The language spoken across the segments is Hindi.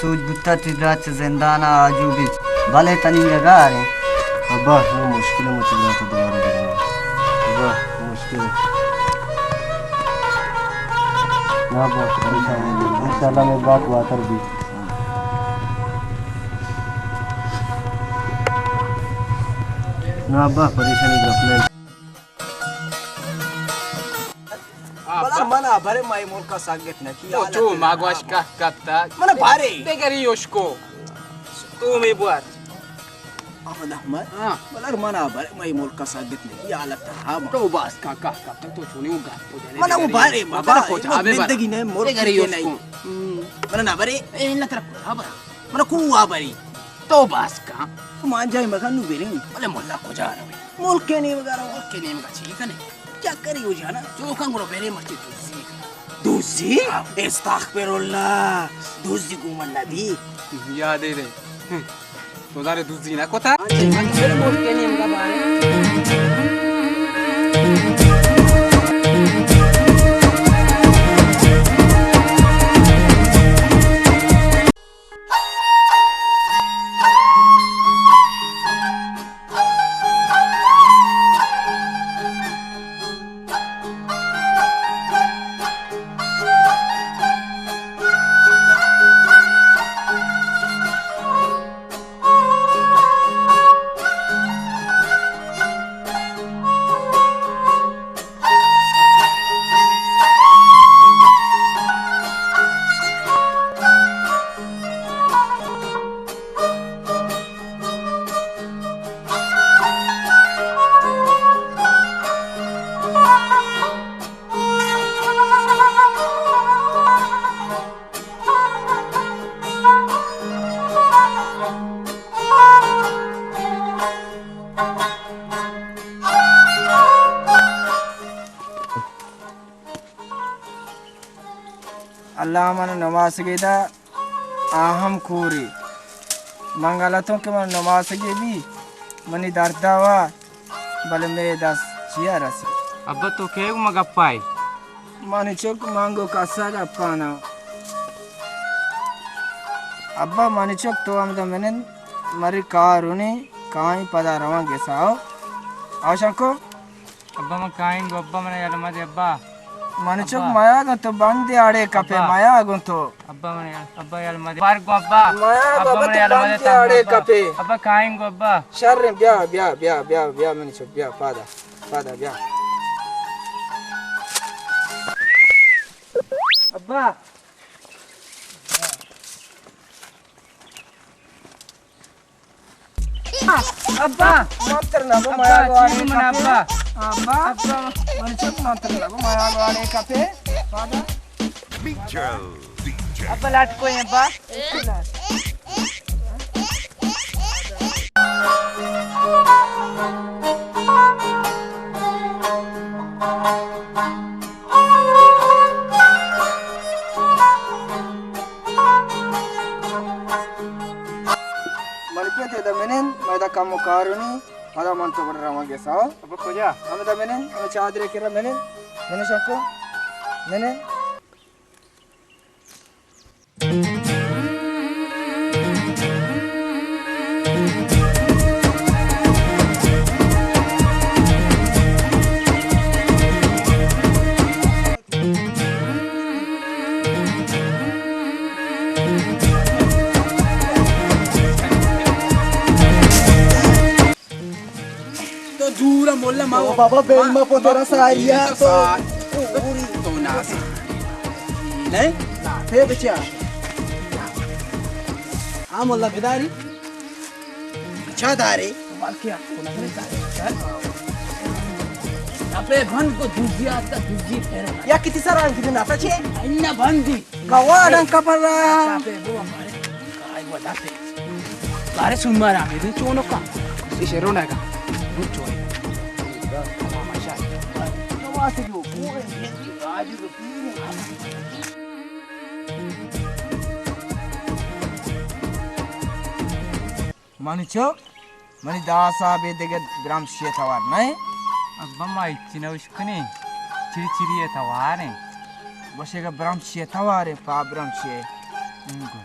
सूझ बुत्ता तिद्राच जिंदाना आजूबी भले तनी जगह आ रहे अब्बा वो मुश्किल है मुझे तो दोबारा करना अब्बा मुश्किल ना बहुत परेशान है इंशाल्लाह मैं बात कर दी ना अब्बा परेशानी गफले बला mana bare mai molka saget na ki Tu magwash kata. mana bare Begari yoshko. Tu me buat. Ahmad Ahmad bala mana bare mai molka saget na ki alat ha Tu bas kata tu chuni uga. mana wo bare baba zindagi ne molka Begari nahi yoshko. mana na bare Na tara ha bara. mana kuwa bare Tu bas ka. मान जाए मगर नु bearing Wala mulla ko jara. मुल्क के नहीं वगैरह Okay ne mga chika ne. क्या करी हो जाना Jo kan guro bere marti tu. दूसरी इस्तागफिरुल्लाह दूसरी को मन नबी Ya de de. To dare duzi na kota. मेरे मुल्क के नहीं मगर बारे अल्लाह मन नमाज गेदा आहम खूरी मंगलतों के मन नमाज गे भी मनी दर्दावा बल मेरे दस चिया रसी Abba to ke magappai. मनी चोक मांगो कासा का पाना अब्बा मनी चोक तो हम मैंने मरी कारुनी काई पदा रवांगे साओ आवशंको Abba man kain go abba man yala made abba. मनी चोक माया गो तो बंदे आड़े कपे माया गो तो Abba yala made. Par go abba. माया Abba बाबा man तो yala made बंदे आड़े कपे Abba kain go abba. Sir ब्या मनी चोक ब्या पादा ब्या अब्बा अब्बा मंत्र ना वो माया वाले मन abba. अब्बा मंत्र मंत्र ना वो माया वाले कपे पादा Abba lat ko abba. मनके ते मनेन मैदा काम कारुनी मदा मन तो बड़ रवांगे साओ Abba ko ja. हम दा मनेन हम चादरे केरा मनेन मने शको मनेन तो दूर मोल्ला माओ बाबा बेल में पोतेरा साइया तो To nasa. नहीं थे बच्चा हाँ मोल्ला बिदारी अच्छा दारे माल क्या Ape band ko duzi आता duzi फेरो. या किती सारा किती नाता छे Inna bandi. kawadan kapala Ape bo amare. Kai wadate. Bare sun mara me de chono ka. Ishe rona ka. Mucho. Masha. Nawasi jo पूरे आज जो पूरे मानिचो मनी दासा बेदेगे ग्राम शेथवार नहीं Abba mai china ushkani. Chiri chiri eta ware. बसेगा ब्राम शेथवार है पा ब्राम शे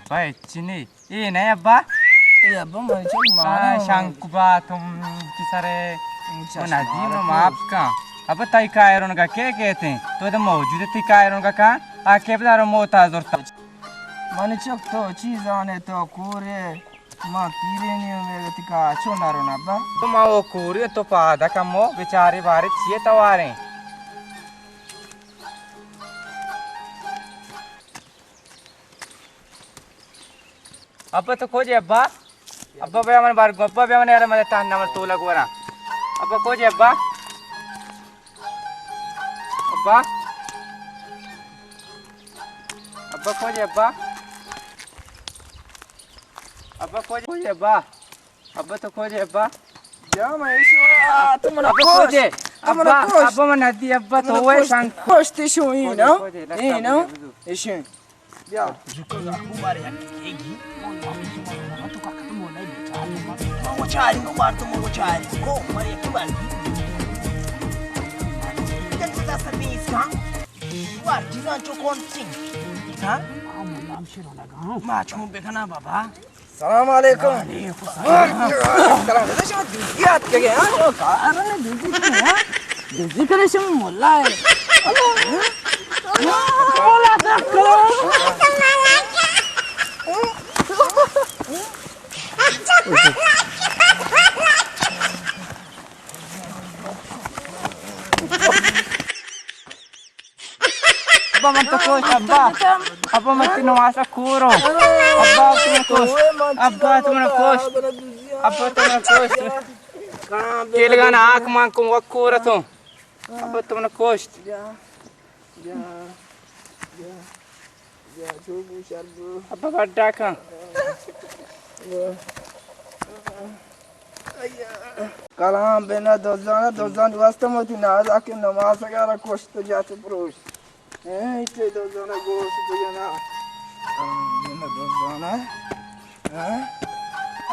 Baik, sini. Ini abbaa. अब्बा मन चल माना शंकुबा तुम किसरे नदीम माप का अब तय कायरों का क्या कहते हैं तो इधर मौजूद थी कायरों का आके बता मोता जोरता मन चक तो चीज आने तो कोरे मां पीरे नहीं मेरे तिका अच्छो ना रोना अब्बा तो माँ वो कोरी तो पादा का मो बेचारे बारे छिए तवारे अब तो खोजे अब्बा अब्बा भैया मैंने बार अब्बा भैया मैंने यार मैं तान नंबर तो लगवा रहा अब्बा खोजे अब्बा अब्बा अब्बा खोजे अब्बा अब्बा खोजे अब्बा अब्बा तो खोजे अब्बा या मैं इसो तुम ना खोजे अब्बा अब्बा मैं नदी अब्बा तो वो संग कोस्ते शो ही ना इशे या Cari no quarto mo cari ko mari kiban kan kita sabis ha war jinan chokon sing ha am shiro naga ma chum bekana baba सलाम अलैकुम सलाम देशो दियात के हा कारण Desi करे sem molla hai molla taklo अब्बा मत कोश अब्बा मत नवासा कूरो अब्बा तुमने कोश अब्बा तुमने कोश केलगाना आँख मांग को वक्कूर तो अब्बा तुमने कोश अब्बा बड्डा का कलाम बिना दोजान वास्ते मत ना आके नमाज वगैरह कोश तो जाते प्रोश इतने दोजान गोश तो ना बिना दोजान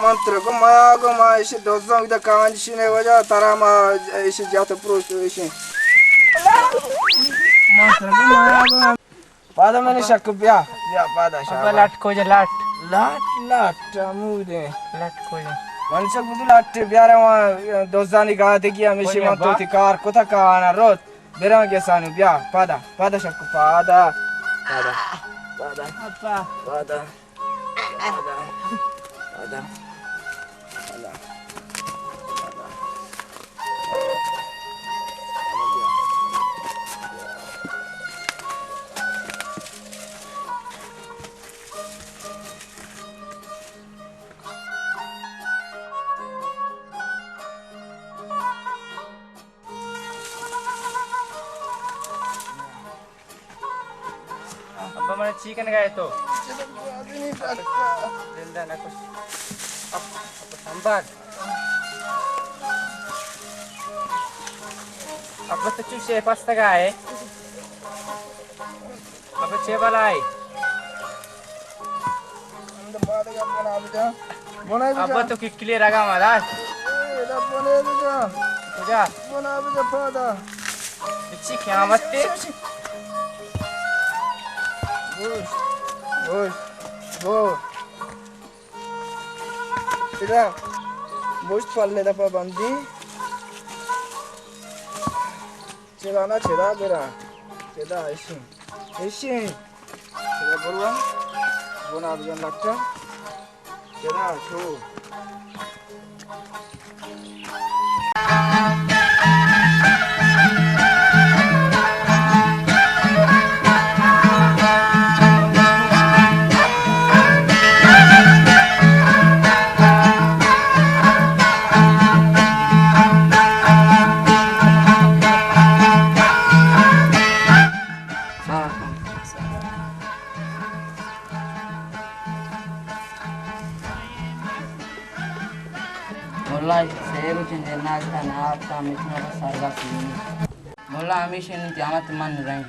मंत्र को माया को मा इसे दोजान इधर कांच शिने वजह तारा मा इसे जाते प्रोश तो इसे मंत्र को माया को पादा मैंने शक बिया पादा अब्बा लाट को जा लाट मुझे लाट को जा मनुष्य बुद्धू लाट्टे ब्यारे वहाँ दोस्तानी कहा थे कि हमें शिमा तो थी कार कुथा काना रोत बेरा के सानु ब्या पादा शक्कु पादा अब्बा मैंने चिकन खाए तो जल्दा ना कुछ अब संभाग अब तो चुचे पास्ता खाए अब चे वाला है अब तो क्लियर आगा हमारा तुझा चिकन मत Tidak, bos palle dapat bandi. Celana cera bera, cera isin. Cera beruang, bona abian lakta. Cera tu. Mulai saya rutin jenak dan apa misalnya sarga sini. Mulai amisin nanti amat teman orang.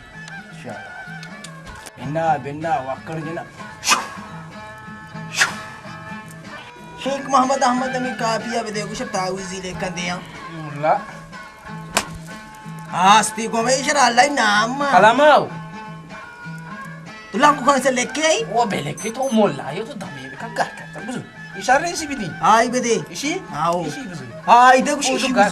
बिन्ना Wakad जना Sheikh Muhammad Ahmad ने काफिया भी देखो सब तावीज़ लेकर दिया मुल्ला आस्ती को मैं इशरा अल्लाह नाम कलामौ तो लाखों खाने से लेके आई वो बेलेके तो मोल्ला यो तो दमे का कर करता बुझु इशारे सी बिदी आई बेदे इशी आओ इशी बुझु आई देखो वो तो शी कर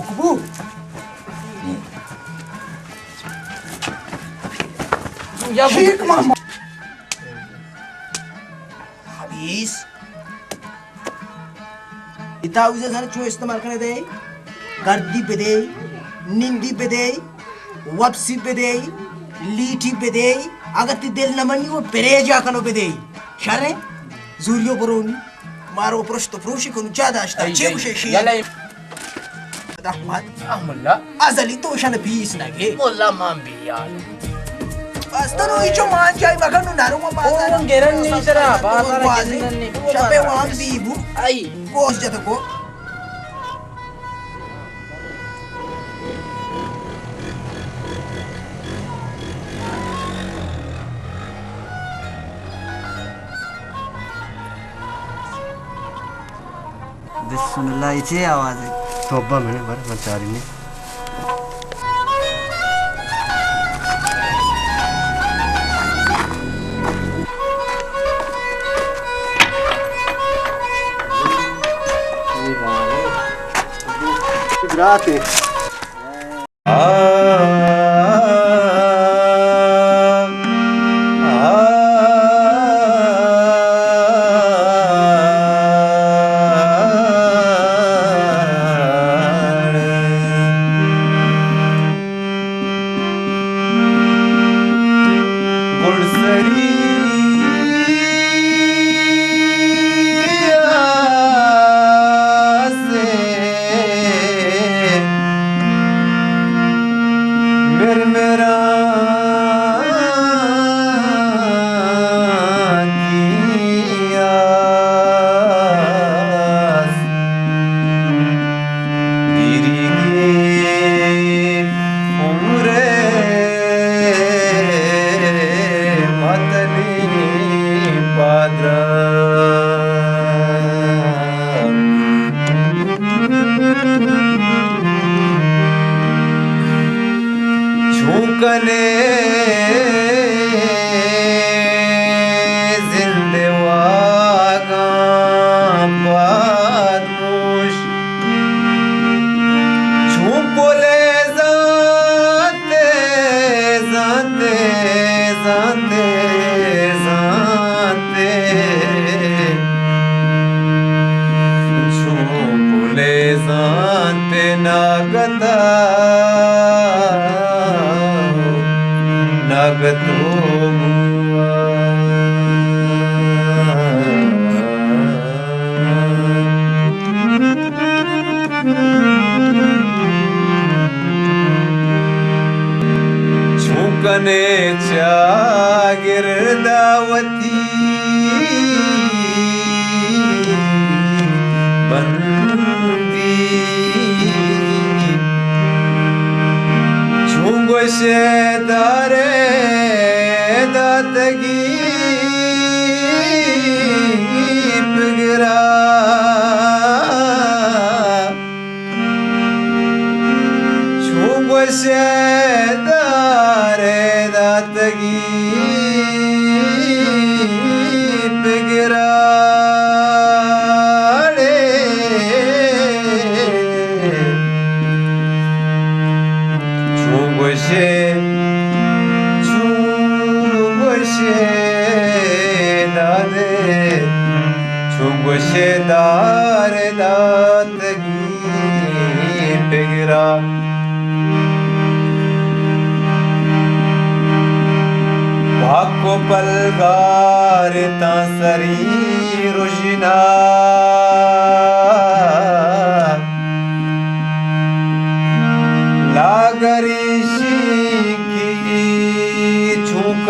कुबू या शेख मामा हबीस इताऊ से सारे चो इस्तेमाल करने दे गर्दी पे दे निंदी पे दे वापसी पे दे लीठी पे दे अगर ती दिल न मनी वो पेरेजा कनो पे दे शारे जूरियो बरोनी मारो प्रश्न प्रोशी को नुचादा ashta चेवशे शी yala Ahmad molla azali to shana bis nage molla mambi ya Basta no icho manjai maganu naru ma bata Oh, geran ni sara, bata ra geran ni. Shape wan bibu ai gos jata ko बिस्मिल्लाह इचे आवाज है तौबा मैंने बार मंचारी ने रात है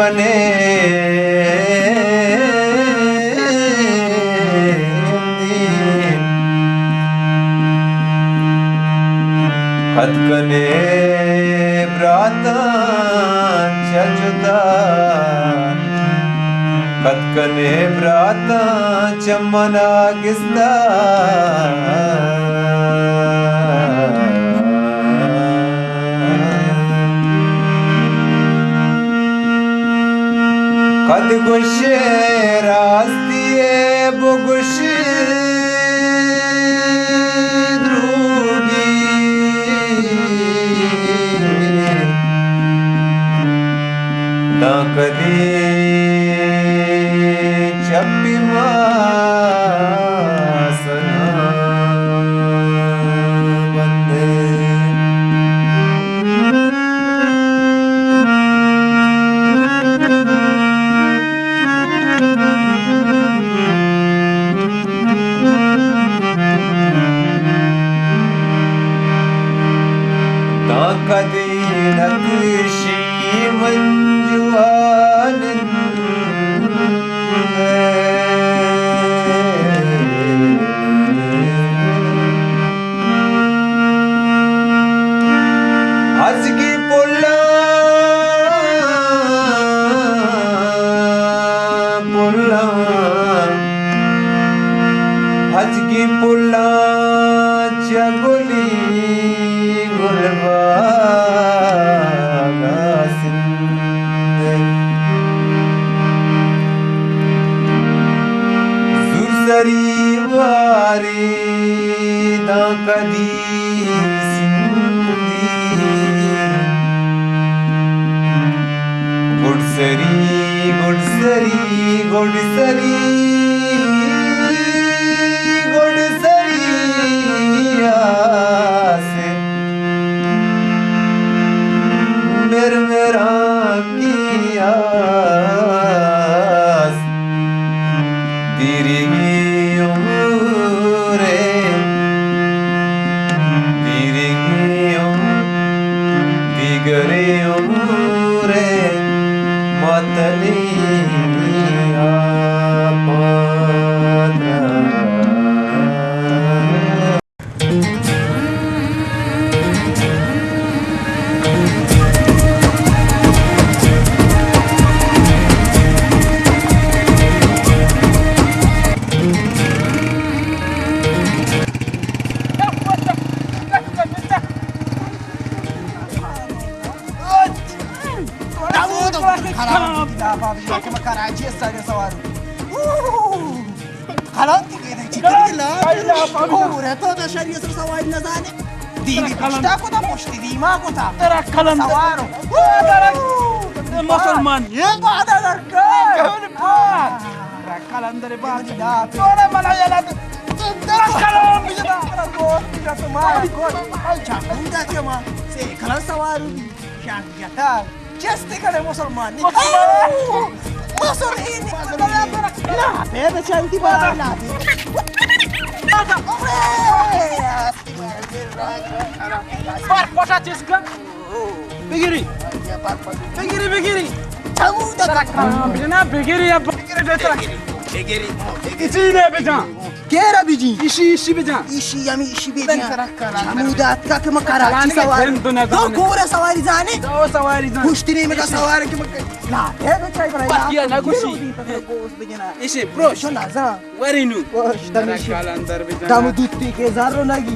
कने कने ब्रातांच्या जुदा कने ब्रातांच्या मनागिस्ता कद गुशे रास्तिये बुगुशी ना कदी चप्पी मासना बंदे ना कदी नक्शी मंजुआन हजगी पुल्ला पुल्ला हजगी पुल्ला चगुली गुलबा वारी दा कदी सिंधी गुडसरी गुडसरी गुडसरी गुडसरी आसे मेरा किया तेरी मुसलमान ये बात है कलंदर बात तोरे मला याला तेरा कलम बिजदा दोस्त बिजदा तुम्हारा कोण अच्छा उंदा के मा से खला सवार क्या क्या चेस्ते करे मुसलमान मुसलमान ना बेबे चलती बात ना Par posa cisga. Begiri. Begiri. Kamu tak bina begiri ya begiri betra. Begiri. Isi ne beja. Kera biji. Isi beja. Isi yami isi beja. Kamu dat ka ke makara sawar. Do kore sawari zane. Do sawari zane. Pushtini me ka sawar ke mak. La he becha ibra. Bakia na gushi. Isi bro. Shona za. Warinu. Kalendar beja. Kamu dutti ke zarro nagi.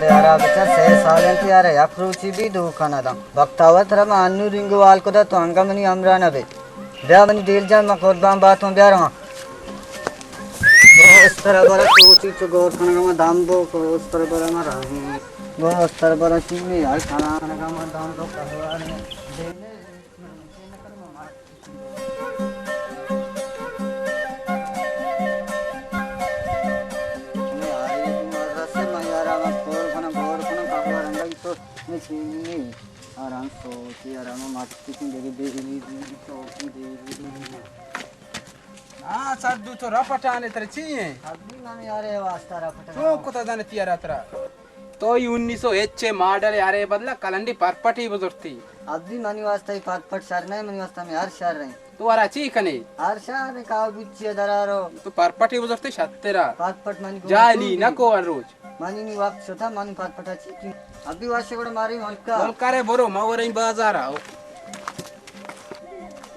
दे यारा बच्चा से सालेंट यार अप्रोची भी दुकान दा वक्तावत रमा अन्नु रिंगु वाल को दा तो अंगमनी अमराना बे देवनी डील जान मकोदबाम बातों ब्यार वहां उस तरह बड़ा कोची तो गौर खाना का दाम बो को उस तरह बड़ा मारा वो उस तरह बड़ा चीनी यार खाना का दाम तो कहवा ने आराम सोची आराम माटी की देगी देगी हाँ सद्दू तो रपटाने तेरे चाहिए अभी मैंने यार ये वास्ता रपटा तो कुता जाने तियारा तेरा तो ये 1900 मॉडल यारे बदला कलंडी परपटी बुजुर्ती अभी मैंने वास्ता ही पाट शहर नहीं मैंने वास्ता में हर शहर नहीं तू आरा ची कने हर शहर में काव बिच्ची दरारो तो परपटी बुजुर्ती शत्तेरा पाट मैंने जाली न को रोज मैंने नहीं वक्त सोता मैंने पाट ची अभी वास्ते को मारी मलका मलकारे बोरो मावरे बाजार आओ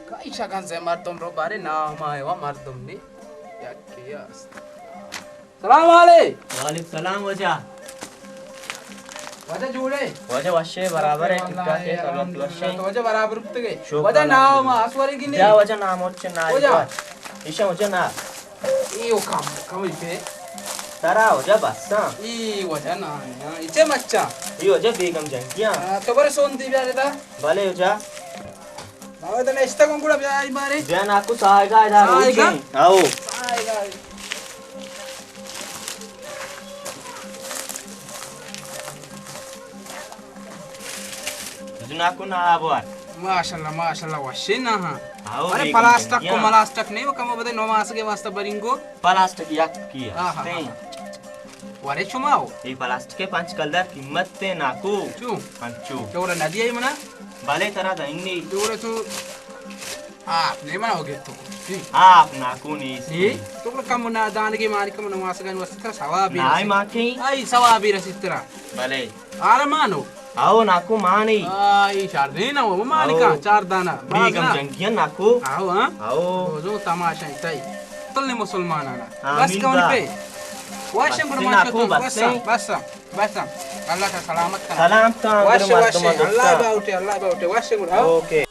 काई शगन से मर्दम रो बारे ना मायवा मर्दम ने या किया सलाम वालेकुम सलाम वजह वजह जुड़े वजह वशे बराबर है टिक्का के तलत वशे तो वजह बराबर रुकते वजह नाम आसवारी की नहीं या वजह नाम होचे ना ईशा वजह ना ई काम इसे तारा वजह बस्सा ई वजह ना इचे मच्चा ई वजह बेगम जंगिया तो बरे सोंती ब्यारे ता भले वजह बाबा तो नेस्ता को कुड़ा ब्याई मारे जन आपको सहायगा इधर सहायगा? आओ आएगा जुनाको ना आबार माशाल्लाह वशे ना हां आओ अरे बेगम प्लास्टिक जंगिया। को मलास्टक नहीं वो कम बदे नो मास के वास्ते बरिंगो प्लास्टिक याक किया आहा। नहीं वरे छुमाओ ये प्लास्टिक के 5 कलर कीमत ते नाको चू अंचू चोरा नदी आई मना भले तरह देंगे चोरा तू आप नहीं बनाओगे तो आप नाको नहीं ये तो कम ना दान के मारी कम नमास का वस्त्र सवाबी नाई माके आई सवाबी रसित्रा भले आर मानो आओ नाको मानी आई चार देना वो मालिका आओ। चार दाना बेगम जंगिया नाको आओ हां आओ जो तमाशा इताई तलने मुसलमान आना हाँ, बस मिलगा। कौन पे वाशम बस माशा आपको तो बस बस बस अल्लाह का सलामत कर सलाम का वाशे वाशे मर्दमा अल्लाह बाउटे वाशे गुड आओ ओके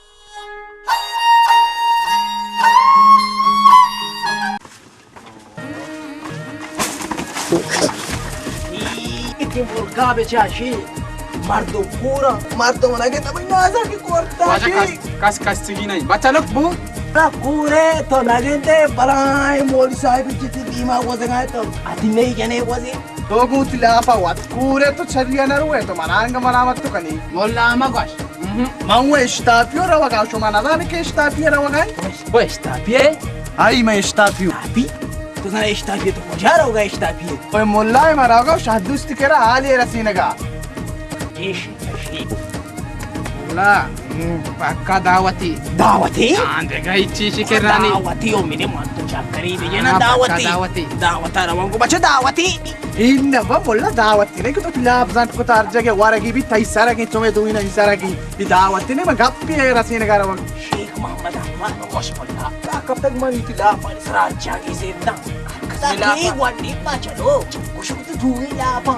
मुर्गा बेचाशी मर्दो पूरा मर्दो लगे तो भाई नाजा की कोरता वाजा कस कस सिगी नहीं बच्चा लोग बू ना पूरे तो लगे थे बराई मोली साहिब जितनी बीमा हो सका तो आदि नहीं जने वजे तो गुतला पावत कुरे तो छरिया न रुए तो मनांग मनामत तो कनी मोल्ला मगवाश माऊ स्टाफियो रवगा शो मनादा ने के स्टाफियो रवगा वो está bien आई मैं स्टाफियो अभी तो ना स्टाफी तो मजा होगा स्टाफी ओए मोल्ला मरागा शादुस्त केरा आले रसीनगा मोल्ला पक्का दावती दावती आंदेगा इच्छी शिकरानी दावती ओ मेरे मन तो चक्करी दे ना हाँ, पक्का दावती दावती दावता रवांगो बच्चा दावती इन्नवा मोल्ला दावती ने तो फिलाप जाट को तार जगह वारगी भी तई सारा की चोमे दुई न सारा की दावती ने मैं गप्पी रसीनगा रवग शेख मोहम्मद अनवर कोशमल्ला कब तक मन इतला पर सरा जागी से ना कसा वाडी मा चलो कुछ तो धुए लापा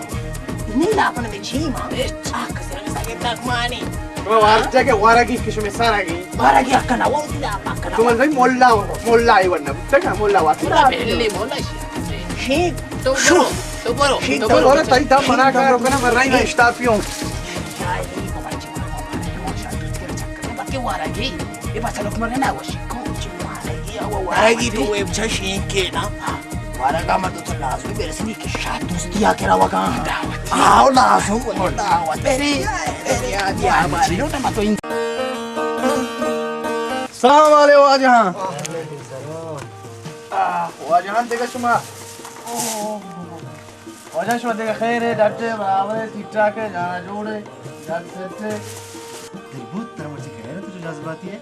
नहीं लापन में छी मां चाक से सगे तक मानी तो वार जगह वारगी किशमे सारा की बारा की अक्का वो लापा कना तुम भाई मोल्ला मोल्ला आई वरना तक मोल्ला वाती पहले मोल्ला शेख तो बोलो तो बोलो तई ता मना कर रोकना मर रही है स्टाफियो जाई को बच्चे को शादी के चक्कर में बाकी वारगी ये बात लोग मने ना वो शिको वारगी तो वेब छे के ना वारगा मत तो लाजमी बेरसनी की शाद दोस्तिया के रवागा आओ लाजो दावत तेरी या हमारी नो टमा तो इन सलाम वाले वाजहां वाजहां देखा शुमा वाजहां शुमा देखा खैर है डॉक्टर बराबर है ठीक ठाक है जाना जोड़े डॉक्टर से बहुत तरह से कह रहे तुझे जज्बाती है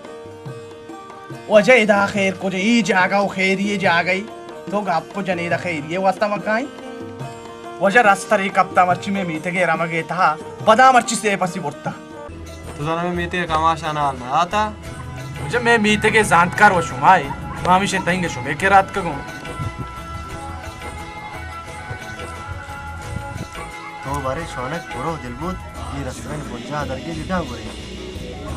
वजह इदा खैर को जे ई जागा ओ खैर ये जा गई तो आपको जने इदा खैर ये वास्ता मकाई वजह रास्ता रे कप्ता मर्ची में मीते के रमगे था बदा मर्ची से पसी बोलता तुझा में मीते कमाशा ना आता मुझे मैं मीते के जानकार हो शुमाई मामी से तंगे शुमे के रात का गो तो वो बारे शौनक बोरो दिलबुद ये रेस्टोरेंट बोलजा दरके जिदा गोरे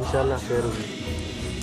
इंशाल्लाह खैर होगी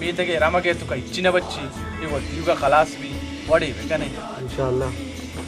बीते के रामगे तो का इच्छी न बच्ची ये वो युगा खलास भी वडी बकने इंशाल्लाह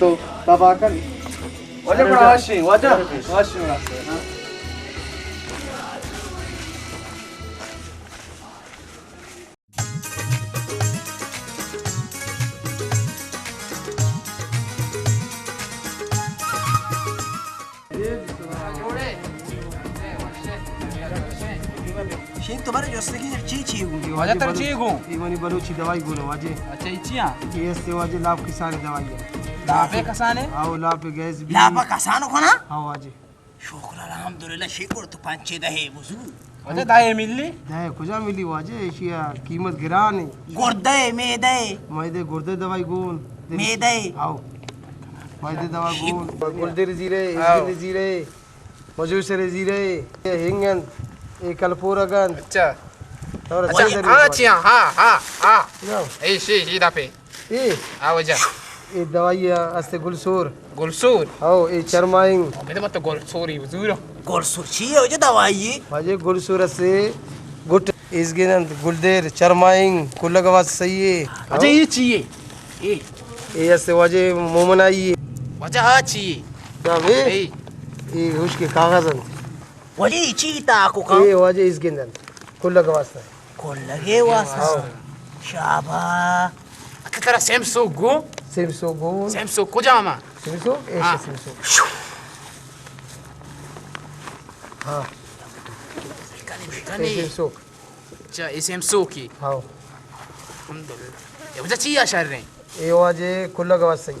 तो तबा कर वजह बड़ा वाशी वजह हां शेख तुम्हारे जोस्ते की ची वजह तर ची गो इवनी बलूची दवाई गोलो वाजे अच्छा इच्छियां ये से वाजे लाभ किसान दवाई है लाफे कसाने आओ लाभ पे गैस भी लापा कसानो खाना हाँ वाजे शुक्र अल्हम्दुलिल्लाह शेख और तो पांच छह दहे बुजू वजह दाए मिलली दहे कुजा मिली वाजे एशिया कीमत गिरा नहीं गुर्दे मेदे मैदे गुर्दे दवाई गोल मेदे आओ मैदे दवा गोल गुर्दे जीरे इसके जीरे मजूसरे जीरे हिंगन ए कलपूरगन अच्छा और अच्छा हां ए शी दापे ए आ वजह ये दवाई अस्ते गुलसूर गुलसूर आओ ये चरमाइंग मेरे मत गुलसूरी हुजूर गुलसूर ची हो जो दवाई वाजे गुलसूर से गुट इसगिनन गुलदेर चरमाइंग कुलगवास सही है अच्छा ये चाहिए ये अस्ते वाजे मोमनाई वजह आ चाहिए क्या वे ये उसके कागजन वली ची ताको का ये वाजे इसगिनन कुलगवास को लगे वासा शाबा अच्छा तेरा सैमसंग गो सिमसो गोल सैमसंग को जामा सिमसो ऐसे सिमसो हाँ कनी सिमसो अच्छा ये सैमसंग की हाँ अल्हम्दुलिल्लाह ये वजह चाहिए शर रे ये वाजे कुलगवास सही है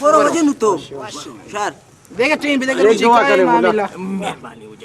बोरो वजह नुतो शार देगा ट्रेन पे देगा रुचि का मामला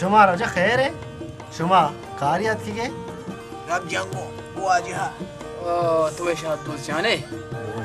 शुमा रोजा खैर है शुमा कारियात की के रब जंगो वो आज हा तुम्हें शायद तो जाने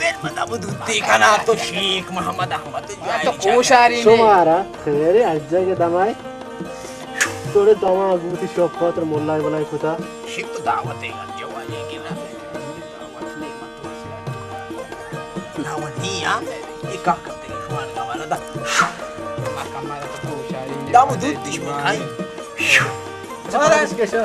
बेल बता बुद्धि का नाम तो शेख मोहम्मद अहमद तो कोशारी ने शुमारा खैर है अज्जा के दमाए थोड़े दमा गुती शॉप पत्र मोल्ला वाला कुता शेख तो दावत है जवानी की ना लावनिया ये का करते हैं शुमान का वाला दा हमारा तो कोशारी ने दाम दूध दिशमन खाई चला इसके सर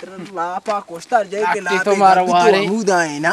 तेरा लापा कोस्टार जाए के लापी लापे तुम्हारा वारे। मुदा है ना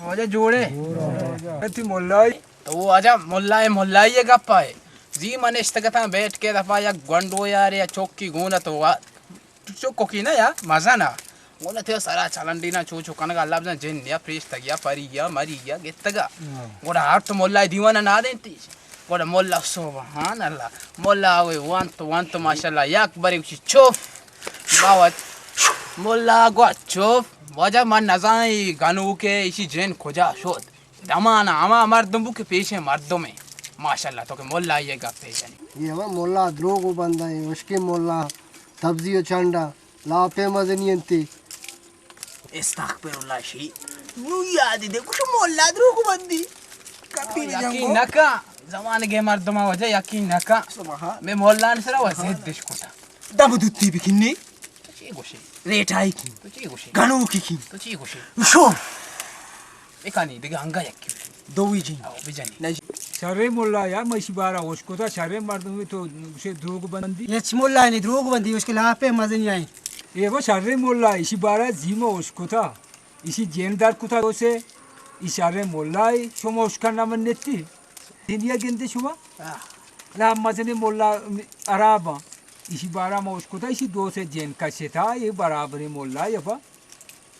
मुझे जोड़े थी मोल्लाई तो वो आजा मुल्ला ये गप्पा है जी मैंने इस तक था बैठ के दफा या गंडो यार या चौकी गोना तो चौको की ना या मजा ना गोना थे सारा चलंडी ना चो चो कनगा अल्लाह ने जिन या प्रेस तक या परी या मरी या गेतगा गोड़ा हाथ तो मुल्ला दीवाना ना देती गोड़ा मुल्ला सुभान अल्लाह मुल्ला वे वन तो माशाल्लाह या बारी कुछ चोफ बावत मोल्ला गो चुप वजह मन नजाई गनु के इसी जैन खोजा शोध दमाना आमा मर्दों के पीछे मर्दों में माशाल्लाह तो के मोल्ला ये गप्पे जानी ये हवा मोल्ला द्रोगो बंदा है उसके मोल्ला तब्जियो चंडा लापे मजनियंती इस्तगफिरुल्लाह शी नु याद दे कुछ मोल्ला द्रोगो बंदी कभी यकीन नका जमाने के मर्दों में वजह यकीन नका मैं मोल्ला ने सरा वजह दिश कोता दब दुत्ती बिकिन्नी ची गोशी रेटाई की तो ची गोशी गणू की तो ची गोशी शो एकानी देगा हंगा यक्की दोवी जी आओ बिजानी सारे मोल्ला यार मशी बारा उसको था सारे मर्दों में तो उसे द्रोग बंदी ये मोल्ला ने द्रोग बंदी उसके लापे मजे नहीं आई ये वो सारे मोल्ला इसी बारा जीमो उसको था इसी जेनदार को था उसे इशारे मोल्ला शुमा उसका नाम नेती दुनिया गिनते शुमा ना मजने मोल्ला अराबा इसी बारा में उसको था इसी दो से जेन का से था ये बराबरी मोल्ला ये बा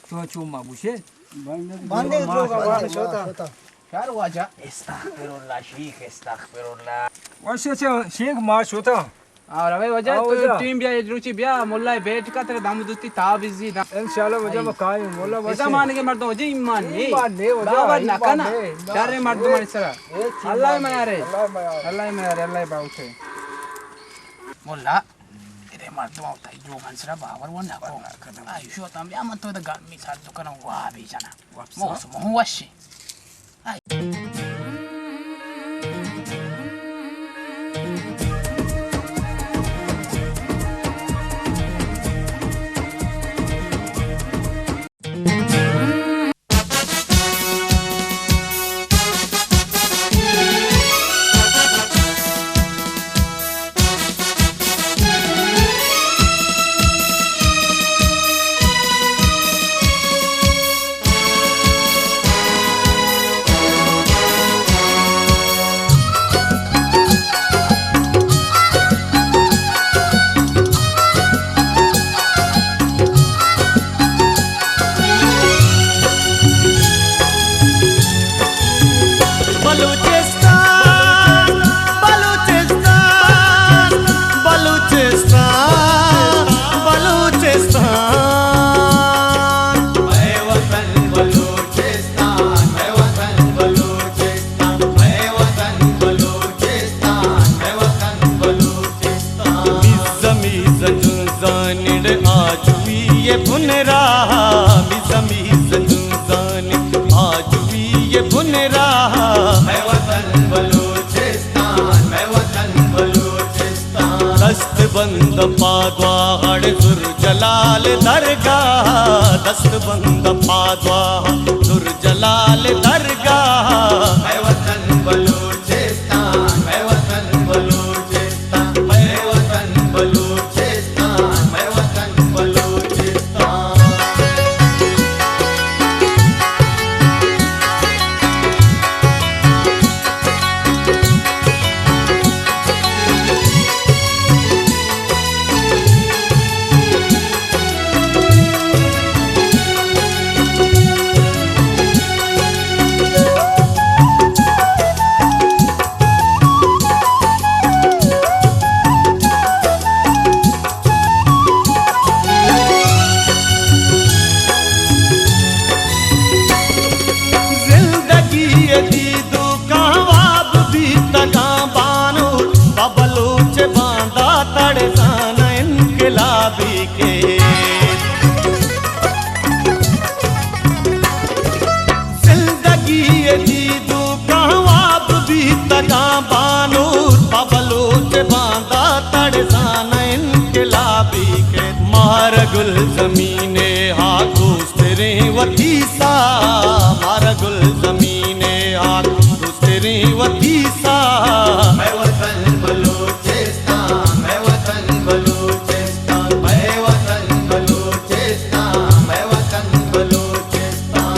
तो चुमा बुशे बांधे द्रोग वाला छोटा यार वजह इस्तगफिरुल्लाह शेख इस्तगफिरुल्लाह वैसे शेख माश होता और अबे वजह तो टीम बिया रुचि बिया मोल्ला बैठ का तेरे दाम दोस्ती ताबिजी दा इंशाल्लाह वजह में काई मोल्ला बस ऐसा मान के मर्दों वजह ईमान नहीं वजह बाबर ना कना सारे मर्दों मारे सरा अल्लाह में यारे अल्लाह में यारे अल्लाह बाउसे मोल्ला तेरे मर्दों होता है जो घंसरा बाबर वो ना को आयुष होता हम या मत तो गाल में साथ तो करना वाह भी जाना मोस मोहवशी बंद पाद्वाड़ दुर जलाल दरगाह दस्त बंद पाद्वाड़ दुर जलाल दरगाह मैं वतन बलूचिस्तान मैं वतन बलूचिस्तान मैं वतन बलूचिस्तान मैं वतन बलूचिस्तान गुल जमीने हाथों तेरे वतीसा मारा गुल जमीने हाथों तेरे वतीसा मैं वतन बलूचिस्तान मैं वतन बलूचिस्तान मैं वतन बलूचिस्तान मैं वतन बलूचिस्तान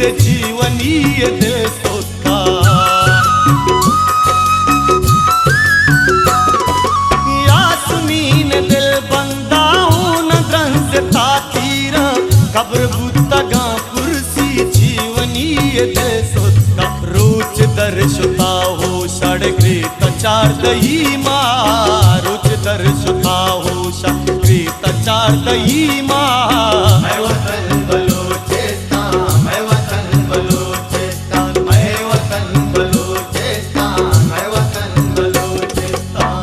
से जीवनी ये दिल सोता यासमीन दिल बंदा न ग्रंथ तातीरा कब्र बुतगा कुर्सी जीवनी ये दिल सोता रोच दर्शता हो षडग्रे तचार दही माँ रोच दर्शता हो षडग्रे तचार दही माँ मैं वतन बलोचिस्तान मैं वतन बलोचिस्तान मैं वतन बलोचिस्तान मैं वतन बलोचिस्तान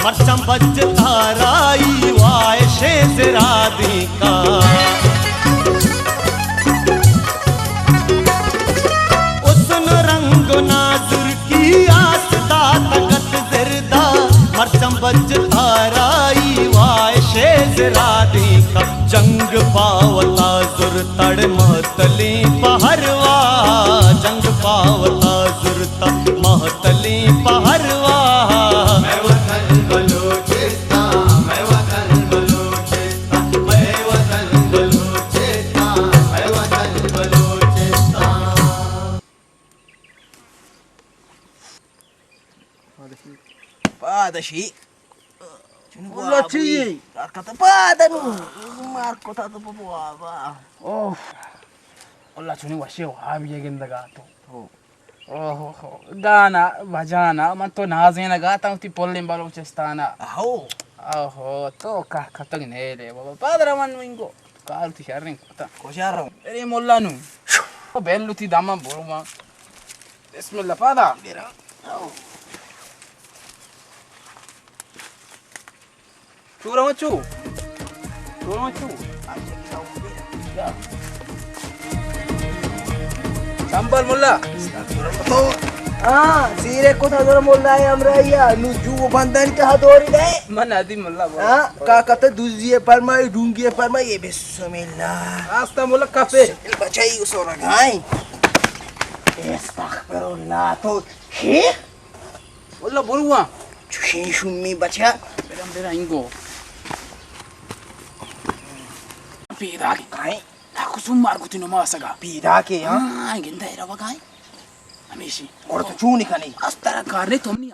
मरचम बज ताराई वायशे ज़रादी का उसन रंग नाजुर की आसदा तगत ज़रदा मरचम बज ताराई वायशे ज़रादी का जंग पावता जुर तड़ महतली पहरवा जंग पावता जुर तड़ महतली पहरवा Padashi. Ulachi. Kata padanu. Marco tato popoava. Oh. Olla chuni washi wa biye ginda gato. Oh. Gana bajana man to nazena gata uti pollim balocestana. Aho. Oh, to ka katag nele. Baba padra man mingo. Kal ti sharring kata. Kosharo. Eri mollanu. Bellu ti dama boruma. Bismillah pada. Oh. Chura machu. Chura machu. Sambal mulla. Ah, sire ko thador mulla hai amraiya nuju bandan ka hadori dai. Man adi mulla. Ah, ka kata duziye parmai dungiye parmai bismillah. Asta mulla kafe. Bachai usora gai. Astaghfirullah to. He? Mulla borua. Chushi shummi bacha. Bera ingo. Pida ke kai. Aku sumar ko tino masaga. Pida ke ha? Ah, ginda era bagai. Amishi. Or to chuni kani. Astara karne tomni.